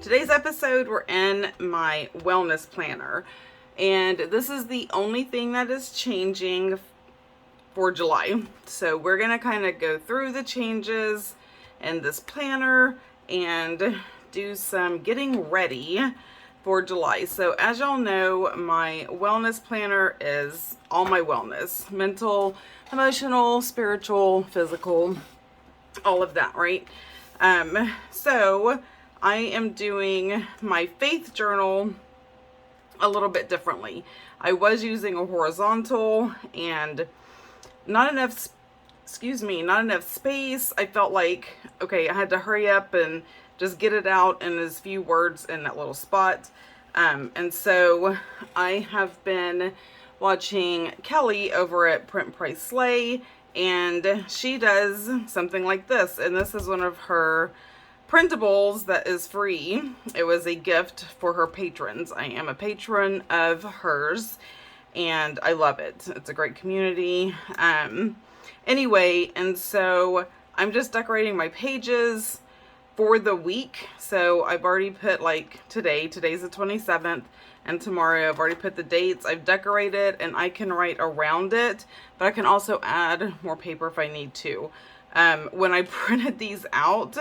today's episode, we're in my wellness planner, and this is the only thing that is changing for July. So we're going to kind of go through the changes in this planner and do some getting ready for July. So as y'all know, my wellness planner is all my wellness, mental, emotional, spiritual, physical, all of that, right? So I am doing my faith journal a little bit differently. I was using a horizontal and not enough space. I felt like, okay, I had to hurry up and just get it out in as few words in that little spot. And so I have been watching Kelly over at 𝓗𝓪𝓹𝓂, and she does something like this. And this is one of her printables that is free. It was a gift for her patrons. I am a patron of hers, and I love it. It's a great community. Anyway, and so I'm just decorating my pages for the week. So I've already put, like, today's the 27th, and tomorrow I've already put the dates. I've decorated and I can write around it, but I can also add more paper if I need to. When I printed these out,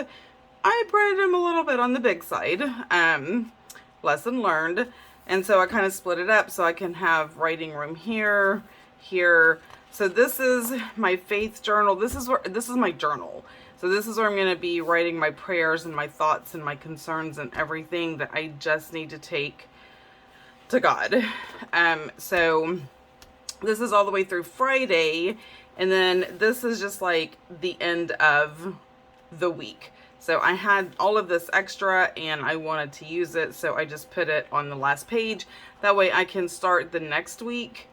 I printed them a little bit on the big side. Lesson learned. And so I kind of split it up so I can have writing room here. So this is my faith journal. This is my journal. So this is where I'm going to be writing my prayers and my thoughts and my concerns and everything that I just need to take to God. So this is all the way through Friday, and then this is just like the end of the week. So I had all of this extra and I wanted to use it, so I just put it on the last page. That way I can start the next week,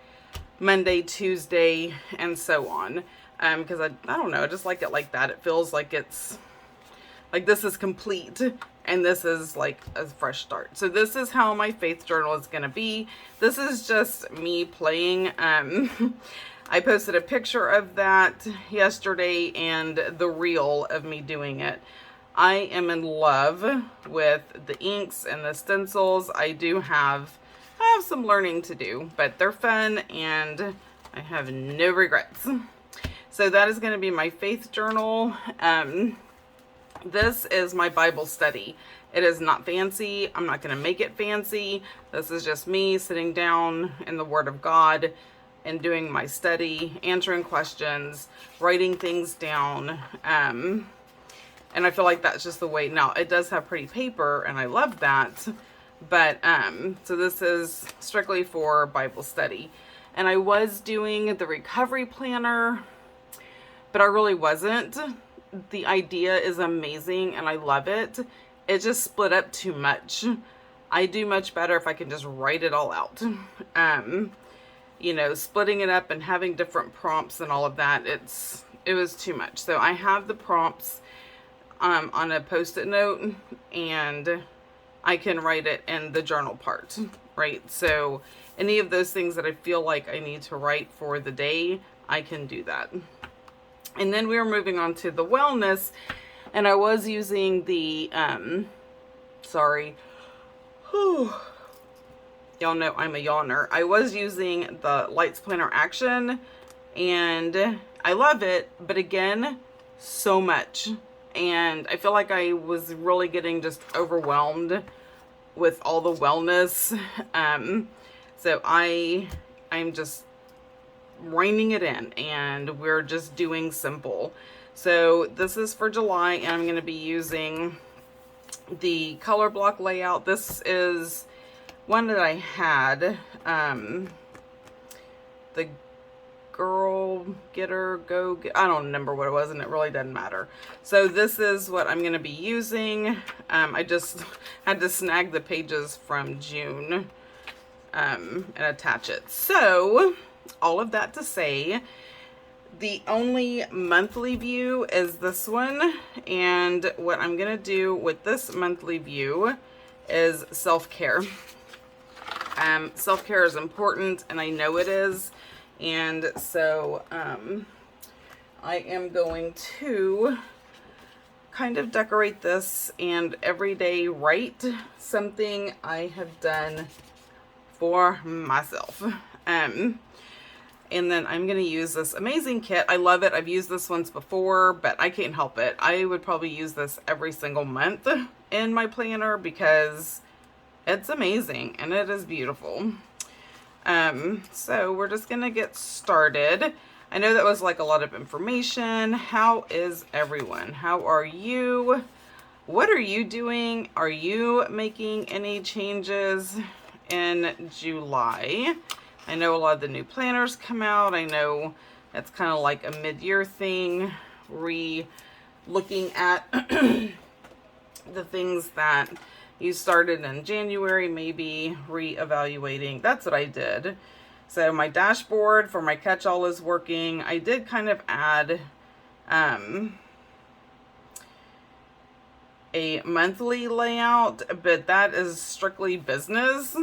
Monday, Tuesday, and so on. Because I don't know, I just like it like that. It feels like it's like this is complete and this is like a fresh start. So this is how my faith journal is going to be. This is just me playing. I posted a picture of that yesterday and the reel of me doing it. I am in love with the inks and the stencils. I have some learning to do, but they're fun and I have no regrets. So that is going to be my faith journal. This is my Bible study. It is not fancy. I'm not going to make it fancy. This is just me sitting down in the Word of God and doing my study, answering questions, writing things down. And I feel like that's just the way. Now, it does have pretty paper, and I love that. But, so this is strictly for Bible study. And I was doing the recovery planner, but I really wasn't. The idea is amazing and I love it. It just split up too much. I do much better if I can just write it all out. You know, splitting it up and having different prompts and all of that, it was too much. So I have the prompts on a post-it note, and I can write it in the journal part, right? So any of those things that I feel like I need to write for the day, I can do that. And then we are moving on to the wellness, and I was using the, y'all know I'm a yawner. I was using the Lights Planner Action, and I love it, but again, so much. And I feel like I was really getting just overwhelmed with all the wellness. So I'm just reining it in, and we're just doing simple. So this is for July, and I'm going to be using the color block layout. This is one that I had, the 𝓗𝓪𝓹𝓂, I don't remember what it was, and it really doesn't matter. So this is what I'm going to be using. I just had to snag the pages from June and attach it. So all of that to say, the only monthly view is this one, and what I'm gonna do with this monthly view is self-care. Self-care is important, and I know it is, and so I am going to kind of decorate this and every day write something I have done for myself. And then I'm going to use this amazing kit. I love it. I've used this once before, but I can't help it. I would probably use this every single month in my planner because it's amazing and it is beautiful. So we're just going to get started. I know that was like a lot of information. How is everyone? How are you? What are you doing? Are you making any changes in July? I know a lot of the new planners come out. I know it's kind of like a mid-year thing, looking at the things that you started in January, maybe re-evaluating. That's what I did. So my dashboard for my catch-all is working. I did kind of add a monthly layout, but that is strictly business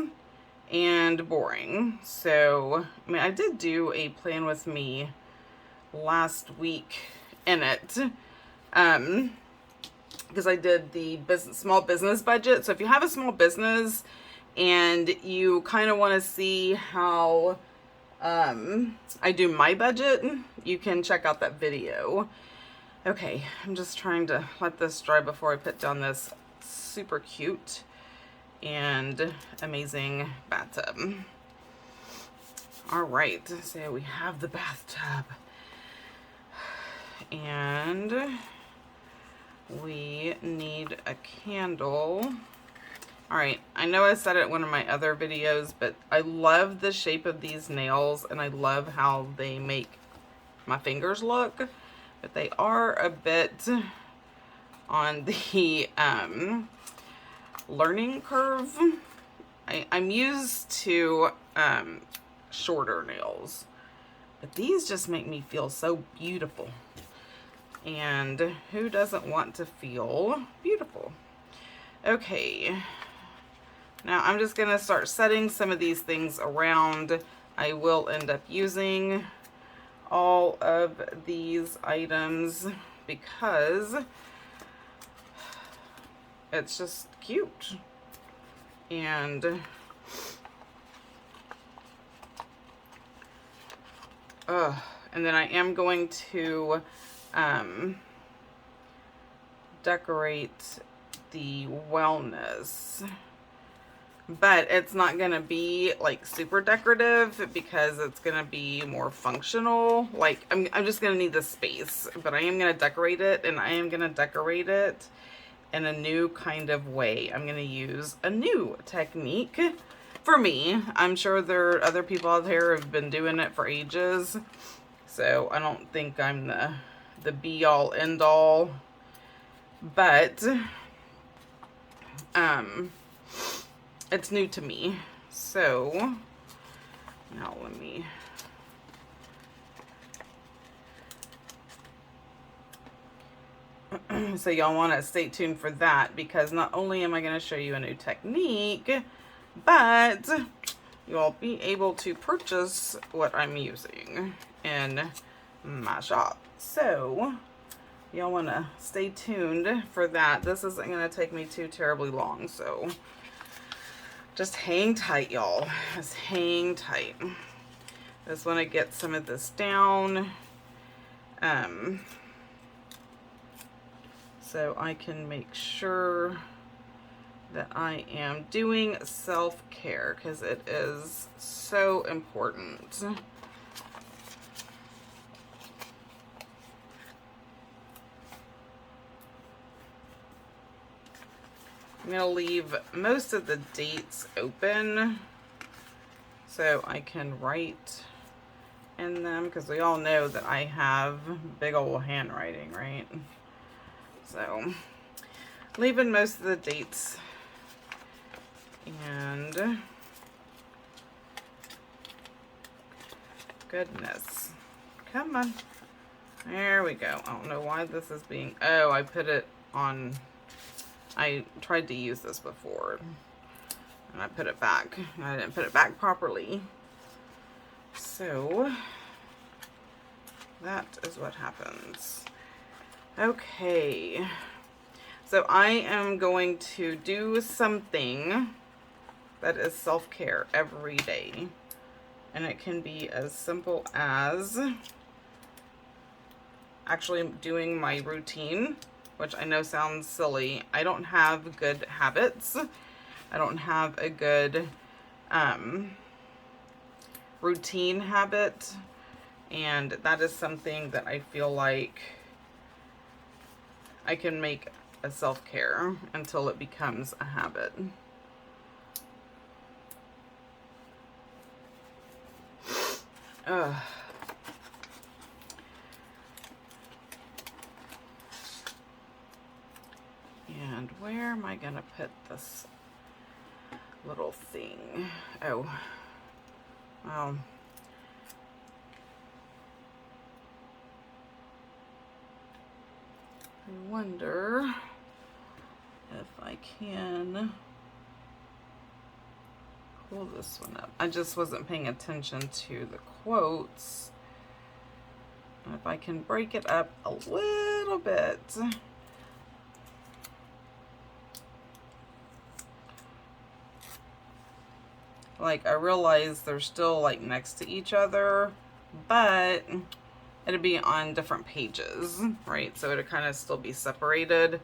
and boring. So, I mean, I did do a plan with me last week in it, because I did the small business budget. So if you have a small business and you kind of want to see how I do my budget, you can check out that video. Okay, I'm just trying to let this dry before I put down this super cute and amazing bathtub. All right, so we have the bathtub and we need a candle. All right, I know I said it in one of my other videos, but I love the shape of these nails and I love how they make my fingers look, but they are a bit on the learning curve. I'm used to shorter nails, but these just make me feel so beautiful. And who doesn't want to feel beautiful? Okay. Now I'm just going to start setting some of these things around. I will end up using all of these items because it's just cute. And then I am going to decorate the wellness, but it's not going to be like super decorative because it's going to be more functional. Like I'm just going to need the space, but I am going to decorate it, and I am going to decorate it in a new kind of way. I'm going to use a new technique for me. I'm sure there are other people out there who have been doing it for ages, so I don't think I'm the be all end all, but it's new to me. So now let me so y'all want to stay tuned for that, because not only am I going to show you a new technique, but you'll be able to purchase what I'm using in my shop. So y'all want to stay tuned for that. This isn't going to take me too terribly long, so just hang tight, y'all. Just hang tight. Just want to get some of this down, so I can make sure that I am doing self-care, because it is so important. I'm going to leave most of the dates open so I can write in them, because we all know that I have big old handwriting, right? So leaving most of the dates, and goodness, come on, there we go. I don't know why this is being, oh, I put it on, I tried to use this before and I put it back. I didn't put it back properly, so that is what happens. Okay, So I am going to do something that is self-care every day. And it can be as simple as actually doing my routine, which I know sounds silly. I don't have good habits. I don't have a good routine habit. And that is something that I feel like I can make a self-care until it becomes a habit. Ugh. And where am I gonna put this little thing? Oh, well, I wonder if I can pull this one up. I just wasn't paying attention to the quotes. And if I can break it up a little bit. Like, I realize they're still like next to each other, but it'd be on different pages, right? So it'd kind of still be separated.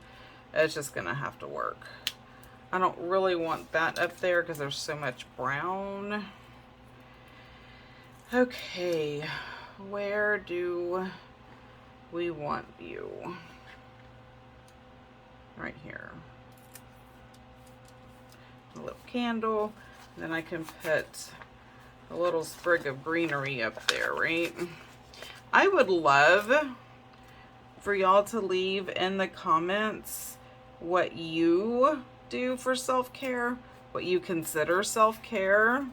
It's just gonna have to work. I don't really want that up there because there's so much brown. Okay, where do we want you? Right here. A little candle. Then I can put a little sprig of greenery up there, right? I would love for y'all to leave in the comments what you do for self-care, what you consider self-care.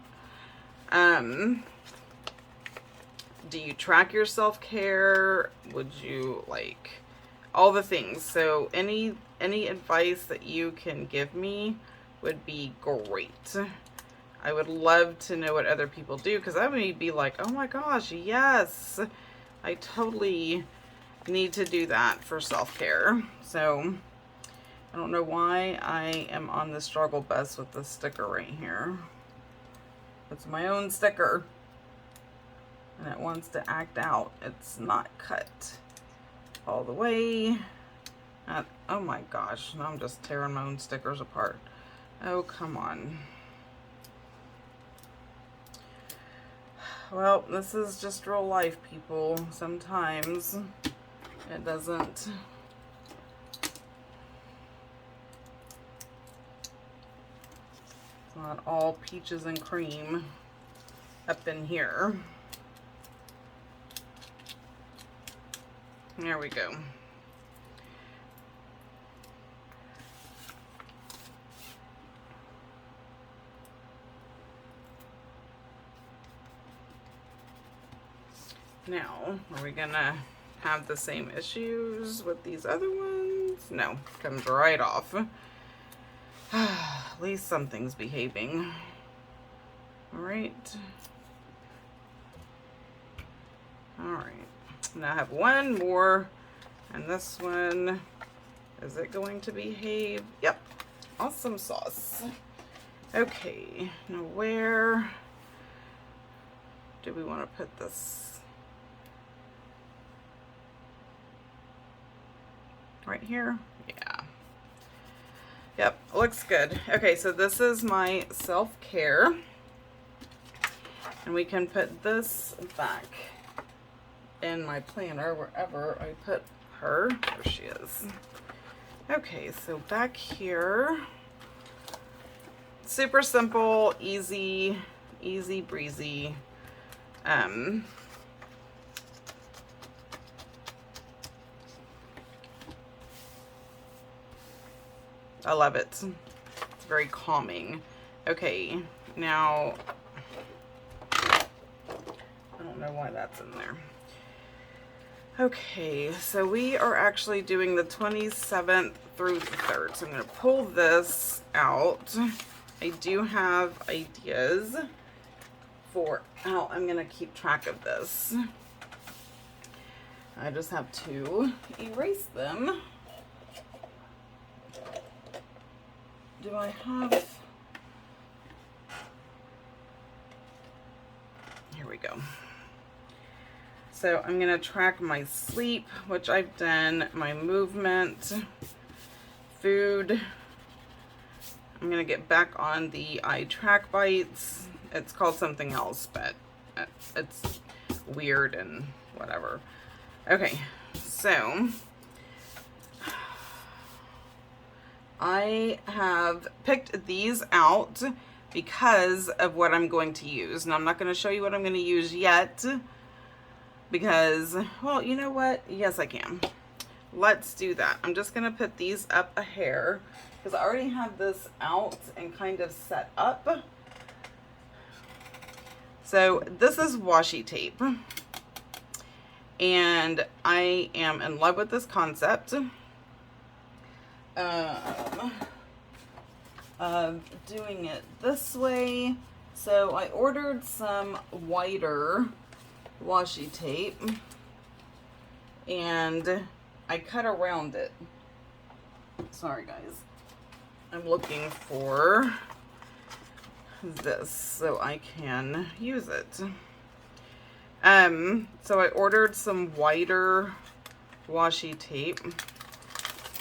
Do you track your self-care? Would you like all the things? So any advice that you can give me would be great. I would love to know what other people do, because I may be like, oh my gosh, yes, I totally need to do that for self-care. So I don't know why I am on the struggle bus with this sticker right here. It's my own sticker and it wants to act out. It's not cut all the way. Oh my gosh, now I'm just tearing my own stickers apart. Oh, come on. Well, this is just real life, people. Sometimes it doesn't. It's not all peaches and cream up in here. There we go. Now, are we gonna have the same issues with these other ones? No, comes right off. At least something's behaving. All right. All right. Now I have one more, and this one, is it going to behave? Yep. Awesome sauce. Okay, now where do we want to put this? Right here? Yeah. Yep, looks good. Okay, so this is my self-care. And we can put this back in my planner wherever I put her. There she is. Okay, so back here. Super simple, easy breezy. I love it. It's very calming. Okay, now, I don't know why that's in there. Okay, so we are actually doing the 27th through the 3rd. So I'm going to pull this out. I do have ideas for how I'm going to keep track of this. I just have to erase them. do I have? Here we go. So I'm going to track my sleep, which I've done, my movement, food. I'm going to get back on the 𝓗𝓪𝓹𝓵. It's called something else, but it's weird and whatever. Okay, so I have picked these out because of what I'm going to use. Now, I'm not going to show you what I'm going to use yet because, well, you know what? Yes, I can. Let's do that. I'm just going to put these up a hair because I already have this out and kind of set up. So this is washi tape, and I am in love with this concept of doing it this way. So I ordered some wider washi tape and I cut around it. Sorry guys, I'm looking for this so I can use it. So I ordered some wider washi tape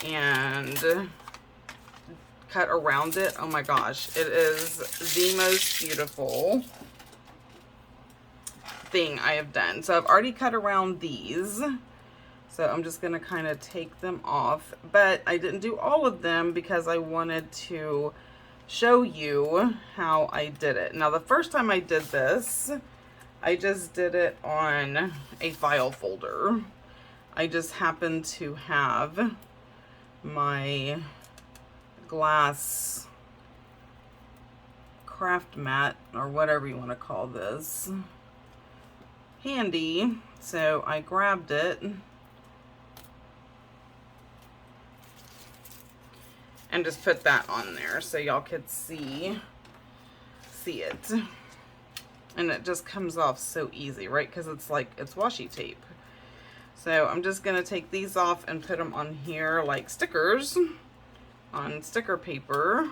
and cut around it. Oh my gosh, it is the most beautiful thing I have done. So I've already cut around these, so I'm just gonna kind of take them off, but I didn't do all of them because I wanted to show you how I did it. Now the first time I did this, I just did it on a file folder. I just happened to have my glass craft mat, or whatever you want to call this, handy, so I grabbed it and just put that on there so y'all could see it. And it just comes off so easy, right? Because it's like, it's washi tape. So I'm just gonna take these off and put them on here like stickers on sticker paper.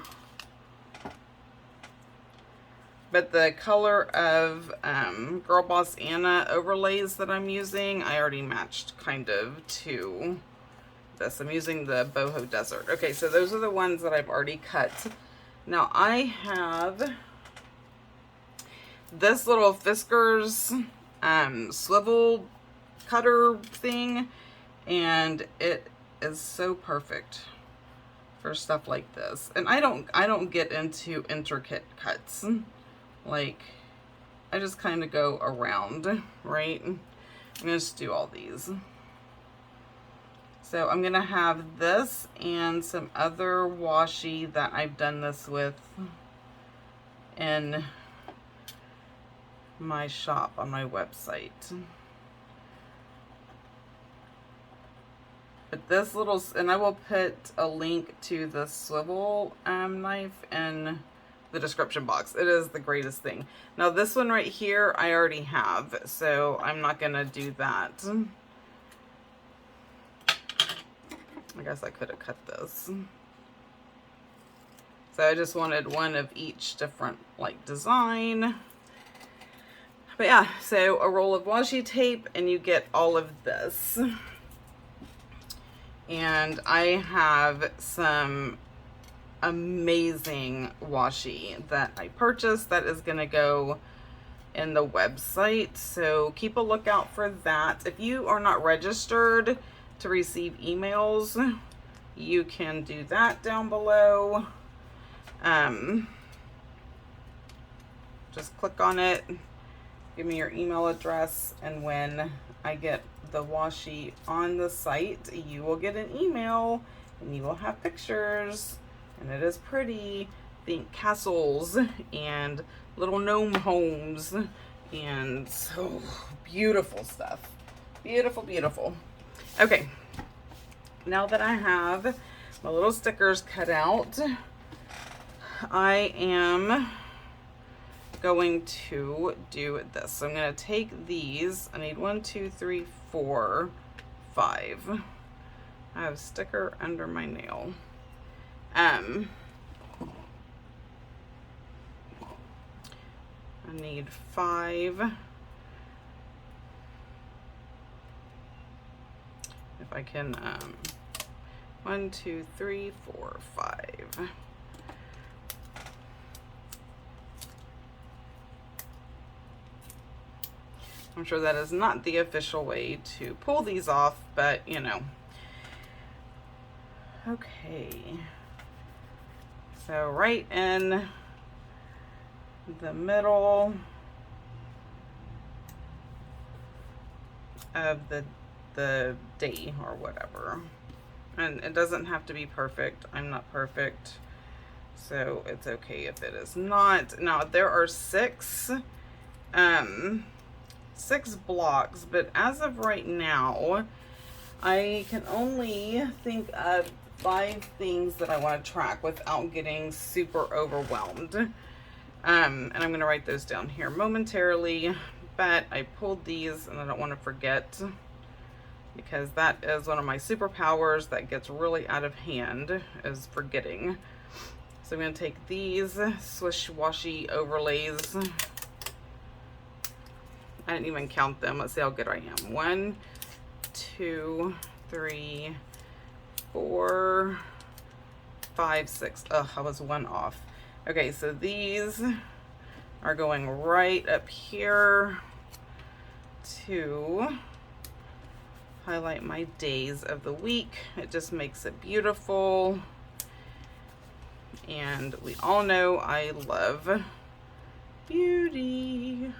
But the color of Girl Boss Anna overlays that I'm using, I already matched kind of to this. I'm using the Boho Desert. Okay, so those are the ones that I've already cut. Now I have this little Fiskars swivel cutter thing, and it is so perfect for stuff like this. And I don't get into intricate cuts. Like, I just kind of go around, right? I'm gonna just do all these. So I'm gonna have this and some other washi that I've done this with in my shop on my website. But this little, and I will put a link to the swivel knife in the description box. It is the greatest thing. Now this one right here I already have, so I'm not gonna do that. I guess I could have cut this. So I just wanted one of each different like design. But yeah, so a roll of washi tape and you get all of this. And I have some amazing washi that I purchased that is going to go in the website, so keep a lookout for that. If you are not registered to receive emails, you can do that down below. Just click on it, give me your email address, and when I get the washi on the site, you will get an email and you will have pictures. And it is pretty. Think castles and little gnome homes and so beautiful stuff. Beautiful, beautiful. Okay, now that I have my little stickers cut out, I am going to do this. So I'm going to take these. I need 1, 2, 3, 4, 5. I have a sticker under my nail. I need 5. If I can, 1, 2, 3, 4, 5. I'm sure that is not the official way to pull these off, but you know. Okay. So right in the middle of the day or whatever. And it doesn't have to be perfect. I'm not perfect. So it's okay if it is not. Now there are 6 blocks, but as of right now, I can only think of 5 things that I want to track without getting super overwhelmed. And I'm going to write those down here momentarily, but I pulled these and I don't want to forget, because that is one of my superpowers that gets really out of hand, is forgetting. So I'm going to take these swish-washy overlays. I didn't even count them. Let's see how good I am. 1, 2, 3, 4, 5, 6. Ugh, I was 1 off. Okay, so these are going right up here to highlight my days of the week. It just makes it beautiful. And we all know I love beauty.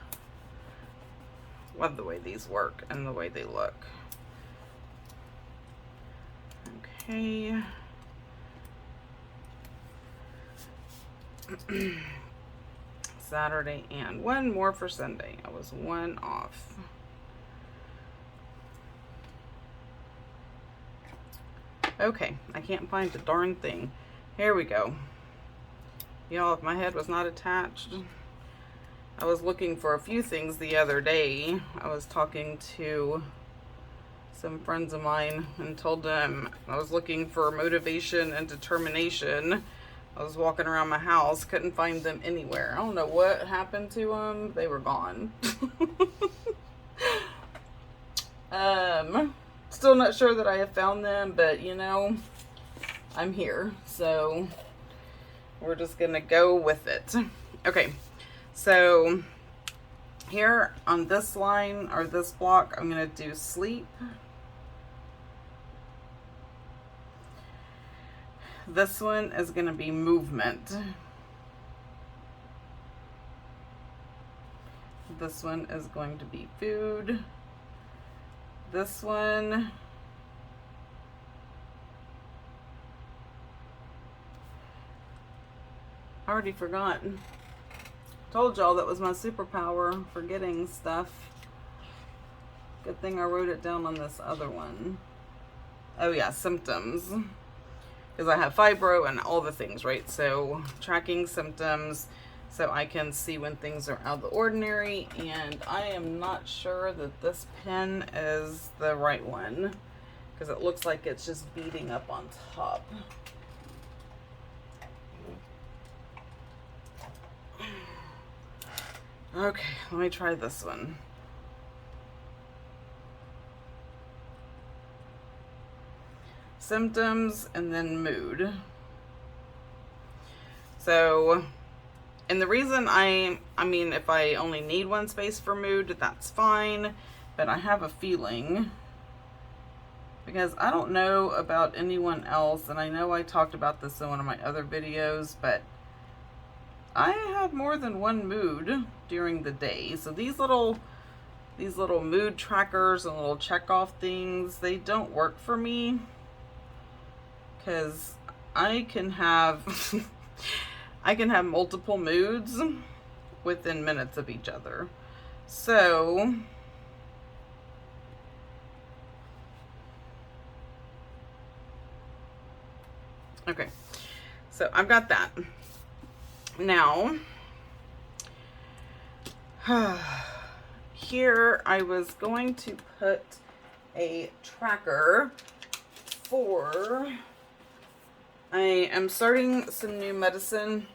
Love the way these work and the way they look. Okay. Saturday and 1 more for Sunday. I was 1 off. Okay, I can't find the darn thing. Here we go. Y'all, if my head was not attached, I was looking for a few things the other day. I was talking to some friends of mine and told them I was looking for motivation and determination. I was walking around my house, couldn't find them anywhere. I don't know what happened to them. They were gone. Still not sure that I have found them, but you know, I'm here. So we're just gonna go with it. Okay, so here on this line or this block, I'm gonna do sleep. This one is gonna be movement. This one is going to be food. This one I already forgotten. Told y'all that was my superpower, forgetting stuff. Good thing I wrote it down on this other one. Oh yeah, symptoms. Because I have fibro and all the things, right? So tracking symptoms so I can see when things are out of the ordinary. And I am not sure that this pen is the right one, because it looks like it's just beating up on top. Okay, let me try this one. Symptoms and then mood. So, and the reason I mean, if I only need 1 space for mood, that's fine. But I have a feeling, because I don't know about anyone else, and I know I talked about this in one of my other videos, but I have more than 1 mood during the day. So these little mood trackers and little check off things, they don't work for me, because I can have I can have multiple moods within minutes of each other. So okay, so I've got that. Now here I was going to put a tracker for, I am starting some new medicine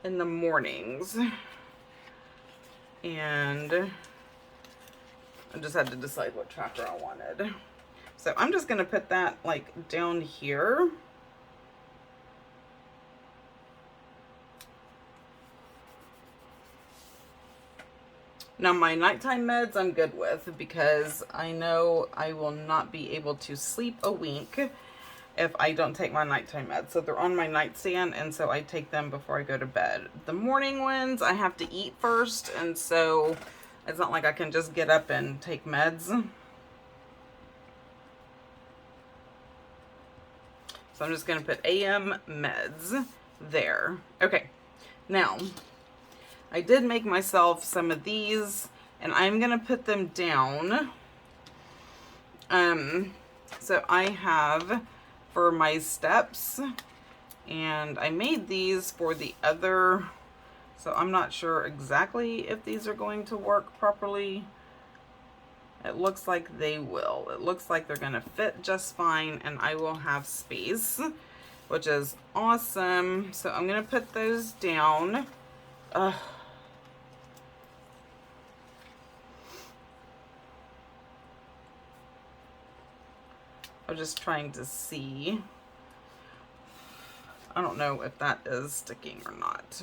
in the mornings. And I just had to decide what tracker I wanted. So I'm just going to put that like down here. Now my nighttime meds I'm good with, because I know I will not be able to sleep a wink if I don't take my nighttime meds. So they're on my nightstand, and so I take them before I go to bed. The morning ones I have to eat first, and so it's not like I can just get up and take meds. So I'm just going to put AM meds there. Okay, now I did make myself some of these, and I'm going to put them down. So I have for my steps, and I made these for the other, so I'm not sure exactly if these are going to work properly. It looks like they will. It looks like they're going to fit just fine, and I will have space, which is awesome. So I'm going to put those down. I'm just trying to see. I don't know if that is sticking or not.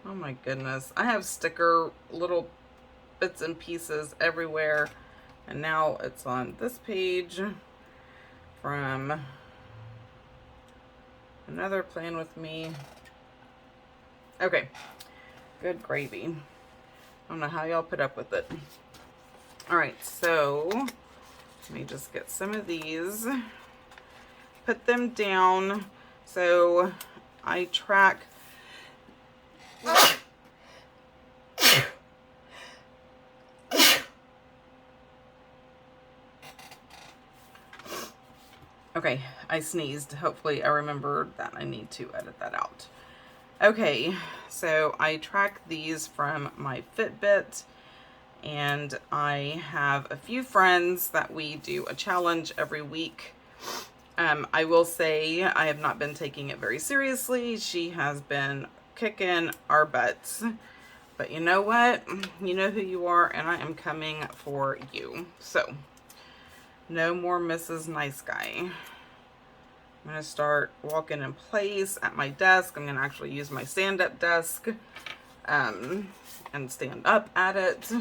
Oh my goodness. I have sticker little bits and pieces everywhere. And now it's on this page from another Plan With Me. Okay. Good gravy. I don't know how y'all put up with it. Alright, so let me just get some of these, put them down. So I track okay, I sneezed. Hopefully I remember that I need to edit that out. Okay, so I track these from my Fitbit. And I have a few friends that we do a challenge every week. I will say I have not been taking it very seriously. She has been kicking our butts. But you know what? You know who you are, and I am coming for you. So, no more Mrs. Nice Guy. I'm going to start walking in place at my desk. I'm going to actually use my stand-up desk and stand up at it.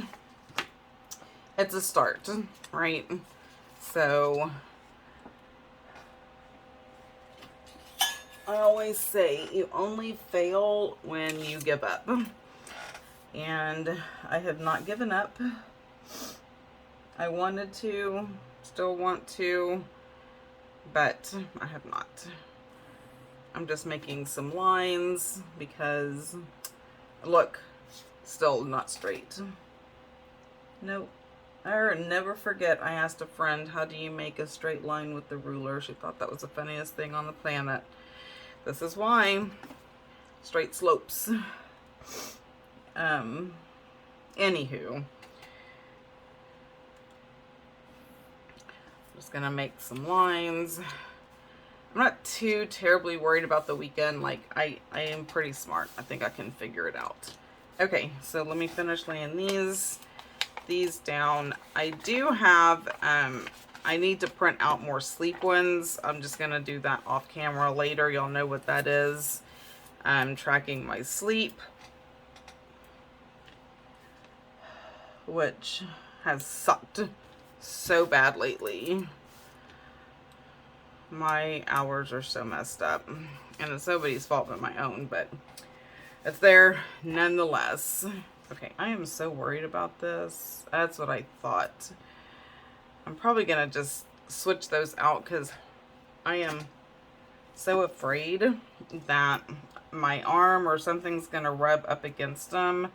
It's a start, right? So I always say you only fail when you give up. And I have not given up. I wanted to, still want to, but I have not. I'm just making some lines because, look, still not straight. Nope. I'll never forget, I asked a friend, how do you make a straight line with the ruler? She thought that was the funniest thing on the planet. This is why. Straight slopes. Anywho. Just gonna make some lines. I'm not too terribly worried about the weekend. Like, I am pretty smart. I think I can figure it out. Okay, so let me finish laying these down. I do have, I need to print out more sleep ones. I'm just going to do that off camera later. Y'all know what that is. I'm tracking my sleep, which has sucked so bad lately. My hours are so messed up, and it's nobody's fault but my own, but it's there nonetheless. Okay, I am so worried about this. That's what I thought. I'm probably going to just switch those out because I am so afraid that my arm or something's going to rub up against them.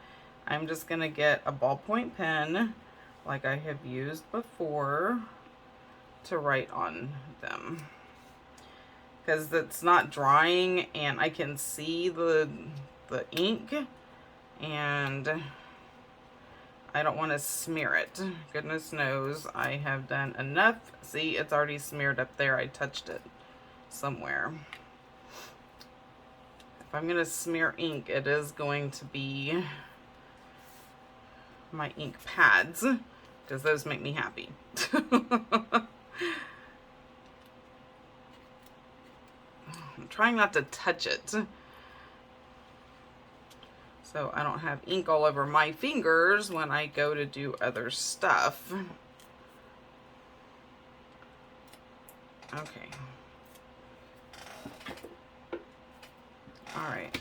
I'm just going to get a ballpoint pen like I have used before to write on them. Because it's not drying and I can see the ink. And I don't want to smear it. Goodness knows I have done enough. See, it's already smeared up there. I touched it somewhere. I'm going to smear ink, it is going to be my ink pads, because those make me happy. I'm trying not to touch it, so I don't have ink all over my fingers when I go to do other stuff. Okay. Alright.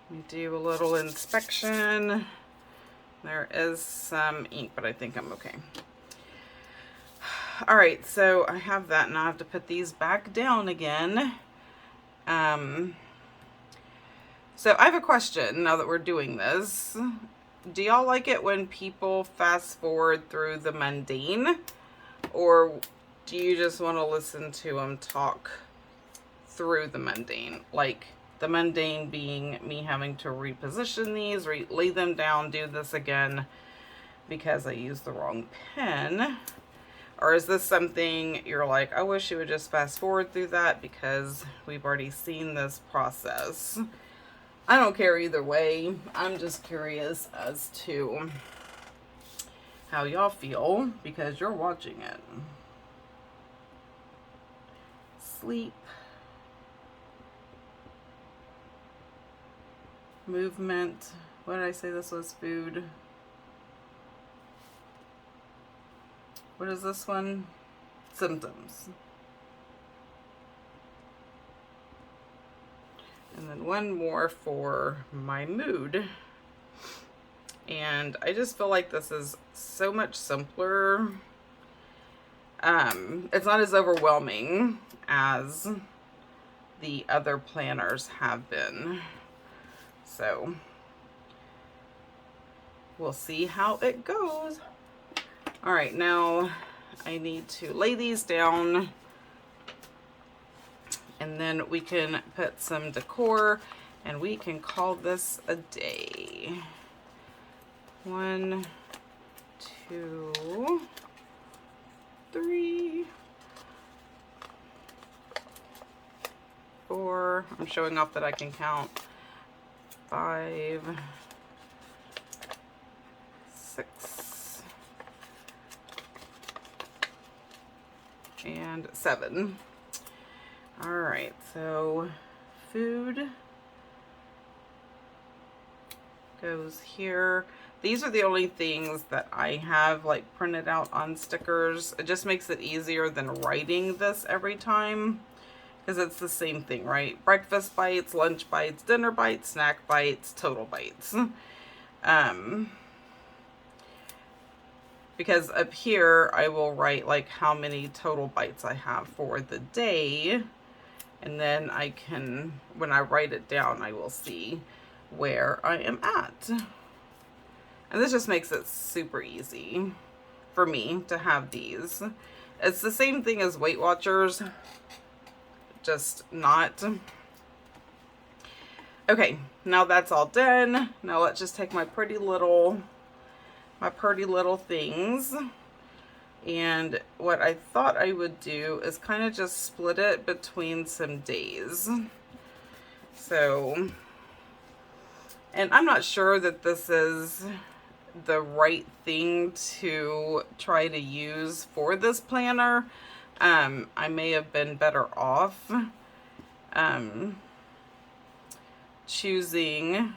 Let me do a little inspection. There is some ink, but I think I'm okay. Alright, so I have that, and I have to put these back down again. So I have a question now that we're doing this. Do y'all like it when people fast forward through the mundane? Or do you just want to listen to them talk through the mundane? Like the mundane being me having to reposition these, lay them down, do this again because I used the wrong pen. Or is this something you're like, I wish you would just fast forward through that because we've already seen this process? I don't care either way. I'm just curious as to how y'all feel because you're watching it. Sleep. Movement. What did I say this was? Food. What is this one? Symptoms. And then one more for my mood. And I just feel like this is so much simpler. It's not as overwhelming as the other planners have been. So we'll see how it goes. All right, now I need to lay these down, and then we can put some decor, and we can call this a day. 1, 2, 3, 4. I'm showing off that I can count. 5, 6, and 7. All right, so food goes here. These are the only things that I have like printed out on stickers. It just makes it easier than writing this every time because it's the same thing, right? Breakfast bites, lunch bites, dinner bites, snack bites, total bites. Because up here I will write like how many total bites I have for the day, and then I can, when I write it down, I will see where I am at. And this just makes it super easy for me to have these. It's the same thing as Weight Watchers, just not. Okay, now that's all done. Now let's just take my pretty little things, and what I thought I would do is kind of just split it between some days. So, and I'm not sure that this is the right thing to try to use for this planner. I may have been better off choosing,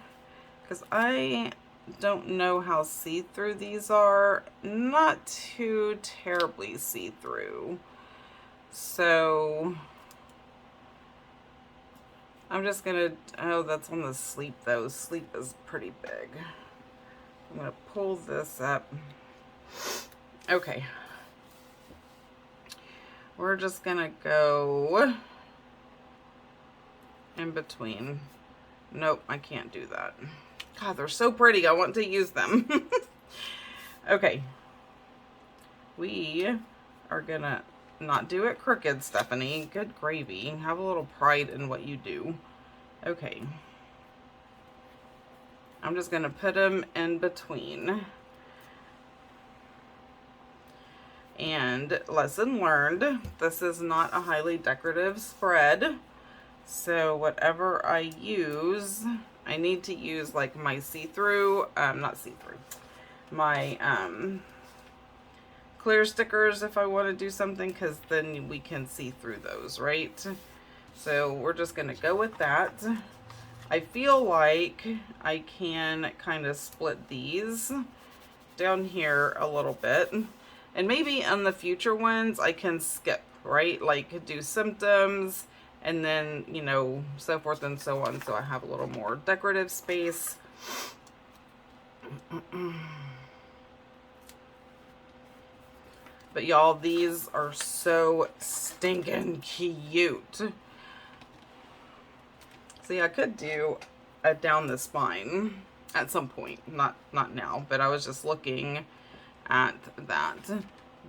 because I don't know how see-through these are. Not too terribly see-through. So I'm just gonna, oh, that's on the sleep though. Sleep is pretty big. I'm gonna pull this up. Okay. We're just gonna go in between. Nope, I can't do that. God, they're so pretty. I want to use them. Okay. We are gonna not do it crooked, Stephanie. Good gravy. Have a little pride in what you do. Okay. I'm just gonna put them in between. And lesson learned, this is not a highly decorative spread. So whatever I use, I need to use like my see-through, not see-through, my clear stickers if I want to do something, because then we can see through those, right? So we're just going to go with that. I feel like I can kind of split these down here a little bit. And maybe on the future ones I can skip, right? Like do symptoms and then, you know, so forth and so on. So I have a little more decorative space. But y'all, these are so stinking cute. See, I could do a down the spine at some point. Not now, but I was just looking at that.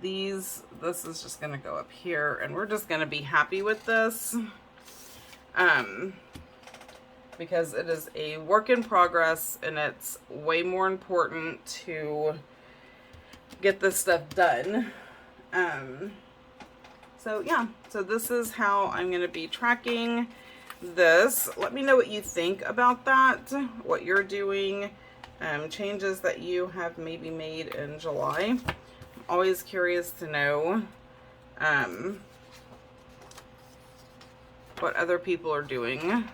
This is just going to go up here, and we're just going to be happy with this. Because it is a work in progress, and it's way more important to get this stuff done. So yeah, so this is how I'm going to be tracking this. Let me know what you think about that, what you're doing, changes that you have maybe made in July. I'm always curious to know what other people are doing,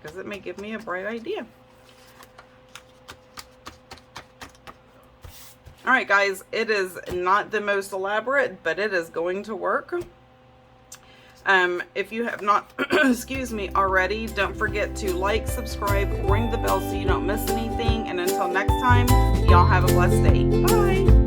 because it may give me a bright idea. All right, guys, it is not the most elaborate, but it is going to work. If you have not, excuse me, already, don't forget to like, subscribe, ring the bell so you don't miss anything. And until next time, y'all have a blessed day. Bye.